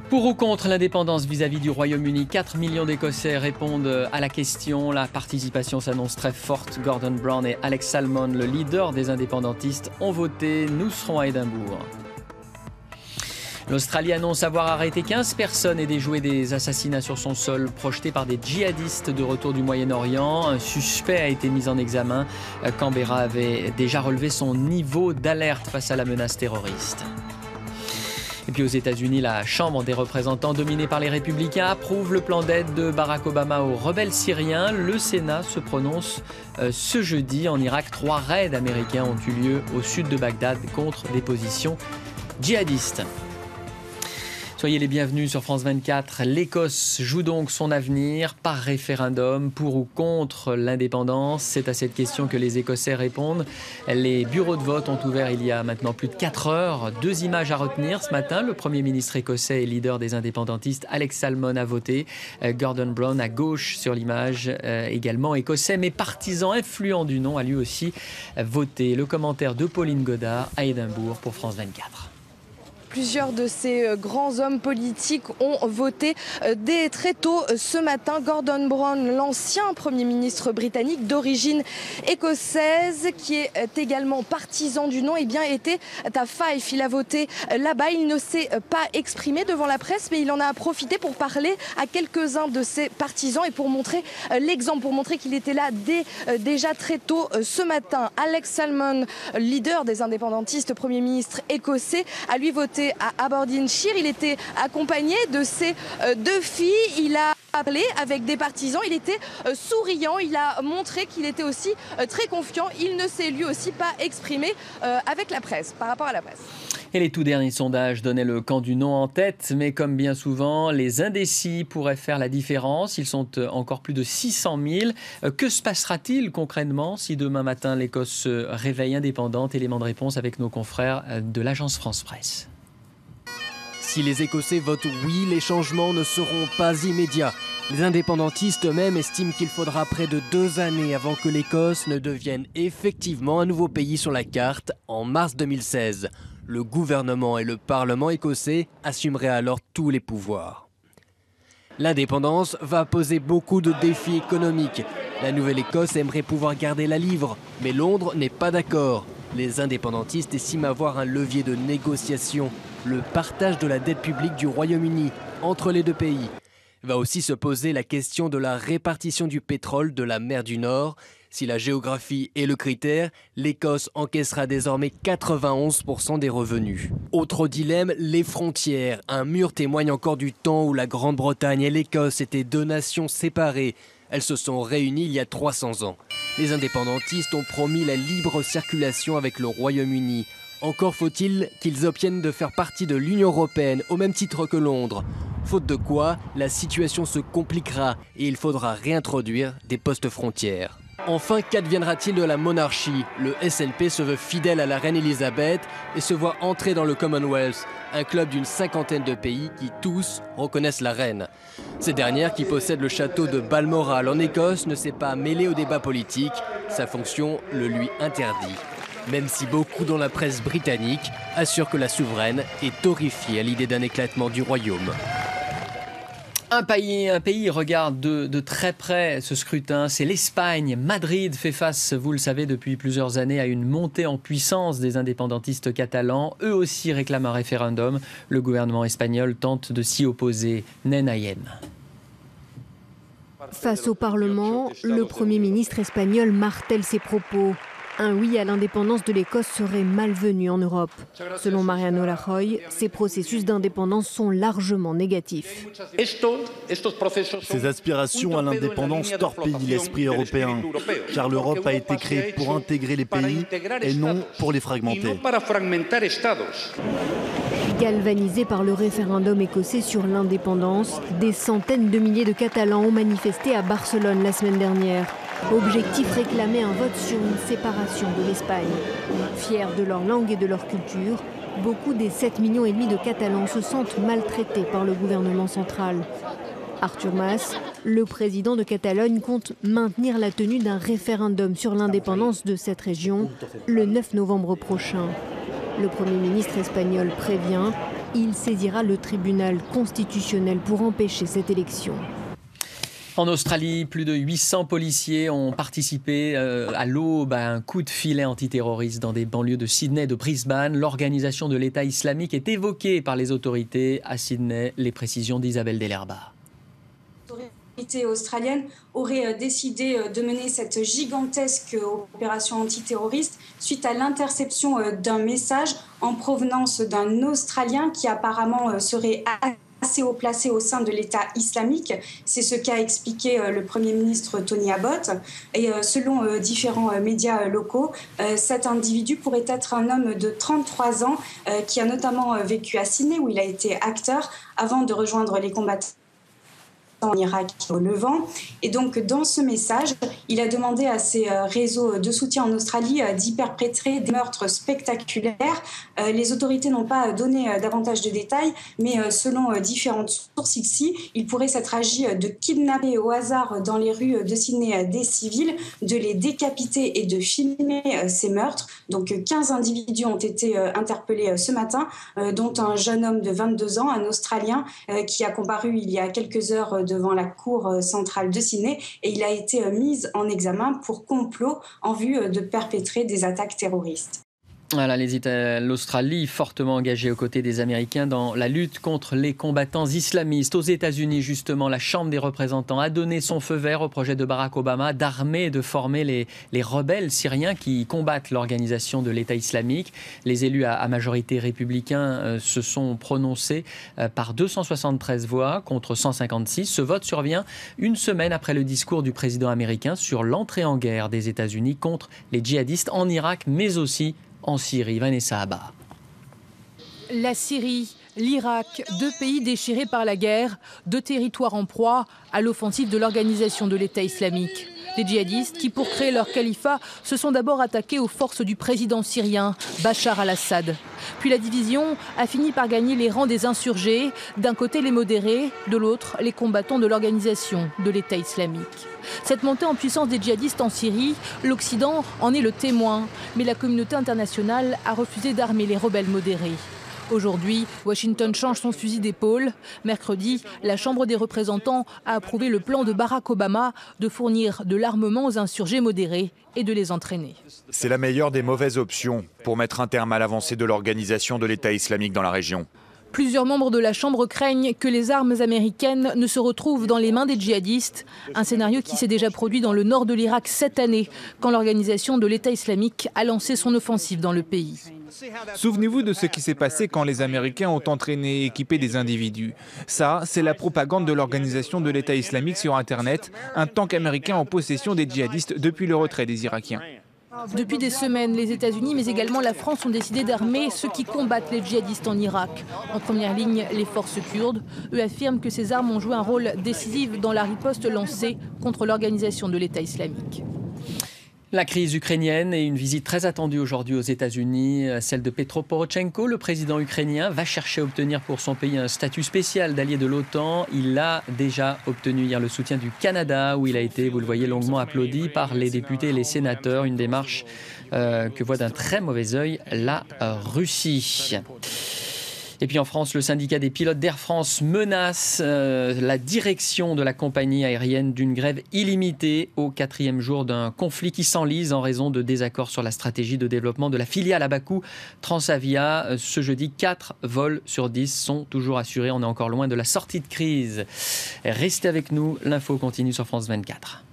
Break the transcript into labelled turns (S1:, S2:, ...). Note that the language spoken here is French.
S1: Pour ou contre l'indépendance vis-à-vis du Royaume-Uni, 4 millions d'Écossais répondent à la question. La participation s'annonce très forte. Gordon Brown et Alex Salmond, le leader des indépendantistes, ont voté. Nous serons à Édimbourg. L'Australie annonce avoir arrêté 15 personnes et déjoué des assassinats sur son sol projetés par des djihadistes de retour du Moyen-Orient. Un suspect a été mis en examen. Canberra avait déjà relevé son niveau d'alerte face à la menace terroriste. Et puis aux États-Unis, la Chambre des représentants dominée par les Républicains approuve le plan d'aide de Barack Obama aux rebelles syriens. Le Sénat se prononce ce jeudi. En Irak, 3 raids américains ont eu lieu au sud de Bagdad contre des positions djihadistes. Soyez les bienvenus sur France 24. L'Écosse joue donc son avenir par référendum, pour ou contre l'indépendance. C'est à cette question que les Écossais répondent. Les bureaux de vote ont ouvert il y a maintenant plus de 4 heures. 2 images à retenir ce matin. Le Premier ministre écossais et leader des indépendantistes, Alex Salmond, a voté. Gordon Brown à gauche sur l'image, également écossais, mais partisan influent du nom, a lui aussi voté. Le commentaire de Pauline Godard à Édimbourg pour France 24.
S2: Plusieurs de ces grands hommes politiques ont voté dès très tôt ce matin. Gordon Brown, l'ancien Premier ministre britannique d'origine écossaise, qui est également partisan du non, était à Fife. Il a voté là-bas. Il ne s'est pas exprimé devant la presse, mais il en a profité pour parler à quelques-uns de ses partisans et pour montrer l'exemple, pour montrer qu'il était là déjà très tôt ce matin. Alex Salmond, leader des indépendantistes, Premier ministre écossais, a lui voté à Aberdeenshire. Il était accompagné de ses 2 filles. Il a appelé avec des partisans. Il était souriant. Il a montré qu'il était aussi très confiant. Il ne s'est lui aussi pas exprimé avec la presse, par rapport à la presse.
S1: Et les tout derniers sondages donnaient le camp du non en tête, mais comme bien souvent, les indécis pourraient faire la différence. Ils sont encore plus de 600 000. Que se passera-t-il concrètement si demain matin l'Écosse se réveille indépendante? Élément de réponse avec nos confrères de l'agence France Presse.
S3: Si les Écossais votent oui, les changements ne seront pas immédiats. Les indépendantistes eux-mêmes estiment qu'il faudra près de 2 années avant que l'Écosse ne devienne effectivement un nouveau pays sur la carte en mars 2016. Le gouvernement et le Parlement écossais assumeraient alors tous les pouvoirs. L'indépendance va poser beaucoup de défis économiques. La Nouvelle-Écosse aimerait pouvoir garder la livre, mais Londres n'est pas d'accord. Les indépendantistes estiment avoir un levier de négociation, le partage de la dette publique du Royaume-Uni entre les 2 pays. Va aussi se poser la question de la répartition du pétrole de la mer du Nord. Si la géographie est le critère, l'Écosse encaissera désormais 91% des revenus. Autre dilemme, les frontières. Un mur témoigne encore du temps où la Grande-Bretagne et l'Écosse étaient 2 nations séparées. Elles se sont réunies il y a 300 ans. Les indépendantistes ont promis la libre circulation avec le Royaume-Uni. Encore faut-il qu'ils obtiennent de faire partie de l'Union européenne au même titre que Londres. Faute de quoi, la situation se compliquera et il faudra réintroduire des postes frontières. Enfin, qu'adviendra-t-il de la monarchie? Le SNP se veut fidèle à la reine Elisabeth et se voit entrer dans le Commonwealth, un club d'une 50aine de pays qui tous reconnaissent la reine. Cette dernière, qui possède le château de Balmoral en Écosse, ne s'est pas mêlée au débat politique. Sa fonction le lui interdit. Même si beaucoup dans la presse britannique assurent que la souveraine est horrifiée à l'idée d'un éclatement du royaume.
S1: Un pays regarde de très près ce scrutin, c'est l'Espagne. Madrid fait face, vous le savez, depuis plusieurs années à une montée en puissance des indépendantistes catalans. Eux aussi réclament un référendum. Le gouvernement espagnol tente de s'y opposer. Nena Yen.
S4: Face au Parlement, le Premier ministre espagnol martèle ses propos. Un oui à l'indépendance de l'Écosse serait malvenu en Europe. Selon Mariano Rajoy, ces processus d'indépendance sont largement négatifs.
S5: Ces aspirations à l'indépendance torpillent l'esprit européen, car l'Europe a été créée pour intégrer les pays et non pour les fragmenter.
S4: Galvanisés par le référendum écossais sur l'indépendance, des centaines de milliers de Catalans ont manifesté à Barcelone la semaine dernière. Objectif, réclamer un vote sur une séparation de l'Espagne. Fiers de leur langue et de leur culture, beaucoup des 7,5 millions de Catalans se sentent maltraités par le gouvernement central. Artur Mas, le président de Catalogne, compte maintenir la tenue d'un référendum sur l'indépendance de cette région le 9 novembre prochain. Le Premier ministre espagnol prévient, il saisira le tribunal constitutionnel pour empêcher cette élection.
S1: En Australie, plus de 800 policiers ont participé à l'aube à un coup de filet antiterroriste dans des banlieues de Sydney et de Brisbane. L'organisation de l'État islamique est évoquée par les autorités à Sydney. Les précisions d'Isabelle Delerba.
S6: Les autorités australiennes auraient décidé de mener cette gigantesque opération antiterroriste suite à l'interception d'un message en provenance d'un Australien qui apparemment serait assez haut placé au sein de l'État islamique. C'est ce qu'a expliqué le Premier ministre Tony Abbott. Et selon différents médias locaux, cet individu pourrait être un homme de 33 ans qui a notamment vécu à Sydney où il a été acteur avant de rejoindre les combattants en Irak et au Levant. Et donc, dans ce message, il a demandé à ses réseaux de soutien en Australie d'y perpétrer des meurtres spectaculaires. Les autorités n'ont pas donné davantage de détails, mais selon différentes sources ici, il pourrait s'être agi de kidnapper au hasard dans les rues de Sydney des civils, de les décapiter et de filmer ces meurtres. Donc, 15 individus ont été interpellés ce matin, dont un jeune homme de 22 ans, un Australien, qui a comparu il y a quelques heures devant la cour centrale de Sydney et il a été mis en examen pour complot en vue de perpétrer des attaques terroristes.
S1: Voilà, l'Australie fortement engagée aux côtés des Américains dans la lutte contre les combattants islamistes. Aux États-Unis, justement, la Chambre des représentants a donné son feu vert au projet de Barack Obama d'armer et de former les rebelles syriens qui combattent l'organisation de l'État islamique. Les élus à majorité républicains se sont prononcés par 273 voix contre 156. Ce vote survient une semaine après le discours du président américain sur l'entrée en guerre des États-Unis contre les djihadistes en Irak, mais aussi en Syrie. Vanessa Abba.
S7: La Syrie, l'Irak, deux pays déchirés par la guerre, deux territoires en proie à l'offensive de l'organisation de l'État islamique. Des djihadistes qui, pour créer leur califat, se sont d'abord attaqués aux forces du président syrien, Bachar al-Assad. Puis la division a fini par gagner les rangs des insurgés, d'un côté les modérés, de l'autre les combattants de l'organisation de l'État islamique. Cette montée en puissance des djihadistes en Syrie, l'Occident en est le témoin, mais la communauté internationale a refusé d'armer les rebelles modérés. Aujourd'hui, Washington change son fusil d'épaule. Mercredi, la Chambre des représentants a approuvé le plan de Barack Obama de fournir de l'armement aux insurgés modérés et de les entraîner.
S8: C'est la meilleure des mauvaises options pour mettre un terme à l'avancée de l'organisation de l'État islamique dans la région.
S7: Plusieurs membres de la Chambre craignent que les armes américaines ne se retrouvent dans les mains des djihadistes, un scénario qui s'est déjà produit dans le nord de l'Irak cette année, quand l'organisation de l'État islamique a lancé son offensive dans le pays.
S9: Souvenez-vous de ce qui s'est passé quand les Américains ont entraîné et équipé des individus. Ça, c'est la propagande de l'organisation de l'État islamique sur Internet, un tank américain en possession des djihadistes depuis le retrait des Irakiens.
S7: Depuis des semaines, les États-Unis, mais également la France, ont décidé d'armer ceux qui combattent les djihadistes en Irak. En première ligne, les forces kurdes. Eux affirment que ces armes ont joué un rôle décisif dans la riposte lancée contre l'organisation de l'État islamique.
S1: La crise ukrainienne et une visite très attendue aujourd'hui aux États-Unis, celle de Petro Porochenko. Le président ukrainien va chercher à obtenir pour son pays un statut spécial d'allié de l'OTAN. Il a déjà obtenu hier le soutien du Canada, où il a été, vous le voyez, longuement applaudi par les députés et les sénateurs. Une démarche que voit d'un très mauvais œil la Russie. Et puis en France, le syndicat des pilotes d'Air France menace la direction de la compagnie aérienne d'une grève illimitée au 4e jour d'un conflit qui s'enlise en raison de désaccords sur la stratégie de développement de la filiale à bas coût Transavia. Ce jeudi, 4 vols sur 10 sont toujours assurés. On est encore loin de la sortie de crise. Restez avec nous, l'info continue sur France 24.